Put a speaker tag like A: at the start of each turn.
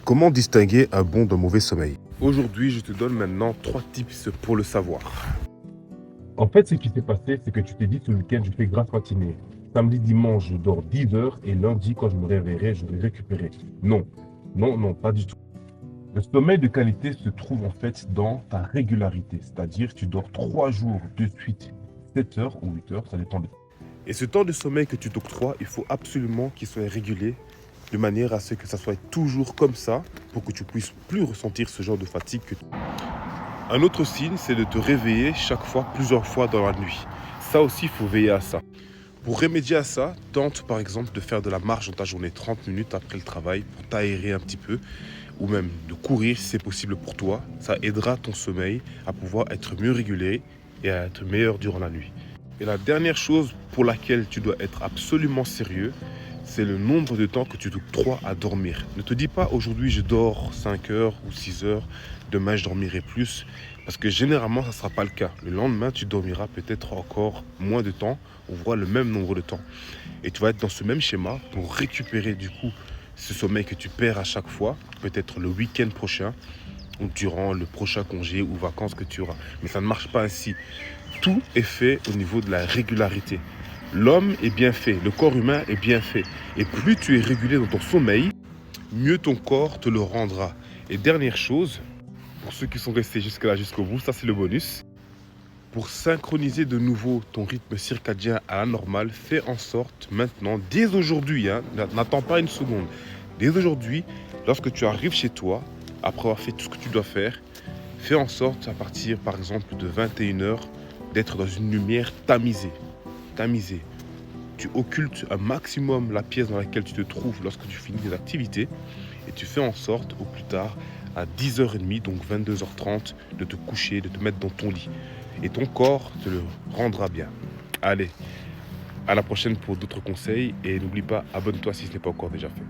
A: Comment distinguer un bon d'un mauvais sommeil? Aujourd'hui, je te donne maintenant 3 tips pour le savoir.
B: En fait, ce qui s'est passé, c'est que tu t'es dit ce week-end, je fais grasse matinée. Samedi, dimanche, je dors 10 heures et lundi, quand je me réveillerai, je vais récupérer. Non, non, non, pas du tout. Le sommeil de qualité se trouve en fait dans ta régularité, c'est-à-dire tu dors 3 jours de suite, 7 heures ou 8 heures, ça dépend de...
A: Et ce temps de sommeil que tu t'octroies, il faut absolument qu'il soit régulé de manière à ce que ça soit toujours comme ça pour que tu puisses plus ressentir ce genre de fatigue. Un autre signe, c'est de te réveiller chaque fois, plusieurs fois dans la nuit. Ça aussi, il faut veiller à ça. Pour remédier à ça, tente par exemple de faire de la marche dans ta journée 30 minutes après le travail pour t'aérer un petit peu ou même de courir si c'est possible pour toi. Ça aidera ton sommeil à pouvoir être mieux régulé et à être meilleur durant la nuit. Et la dernière chose pour laquelle tu dois être absolument sérieux, c'est le nombre de temps que tu t'octroies à dormir. Ne te dis pas aujourd'hui je dors 5 heures ou 6 heures, demain je dormirai plus, parce que généralement ça ne sera pas le cas. Le lendemain tu dormiras peut-être encore moins de temps, ou voire le même nombre de temps. Et tu vas être dans ce même schéma pour récupérer du coup ce sommeil que tu perds à chaque fois, peut-être le week-end prochain, ou durant le prochain congé ou vacances que tu auras. Mais ça ne marche pas ainsi. Tout est fait au niveau de la régularité. L'homme est bien fait, le corps humain est bien fait. Et plus tu es régulé dans ton sommeil, mieux ton corps te le rendra. Et dernière chose, pour ceux qui sont restés jusque-là, jusqu'au bout, ça c'est le bonus. Pour synchroniser de nouveau ton rythme circadien à la normale, fais en sorte maintenant, dès aujourd'hui, n'attends pas une seconde, dès aujourd'hui, lorsque tu arrives chez toi, après avoir fait tout ce que tu dois faire, fais en sorte à partir par exemple de 21 heures d'être dans une lumière tamisée. Tamisée. Tu occultes un maximum la pièce dans laquelle tu te trouves lorsque tu finis tes activités et tu fais en sorte au plus tard à 10h30, donc 22h30, de te coucher, de te mettre dans ton lit. Et ton corps te le rendra bien. Allez, à la prochaine pour d'autres conseils et n'oublie pas, abonne-toi si ce n'est pas encore déjà fait.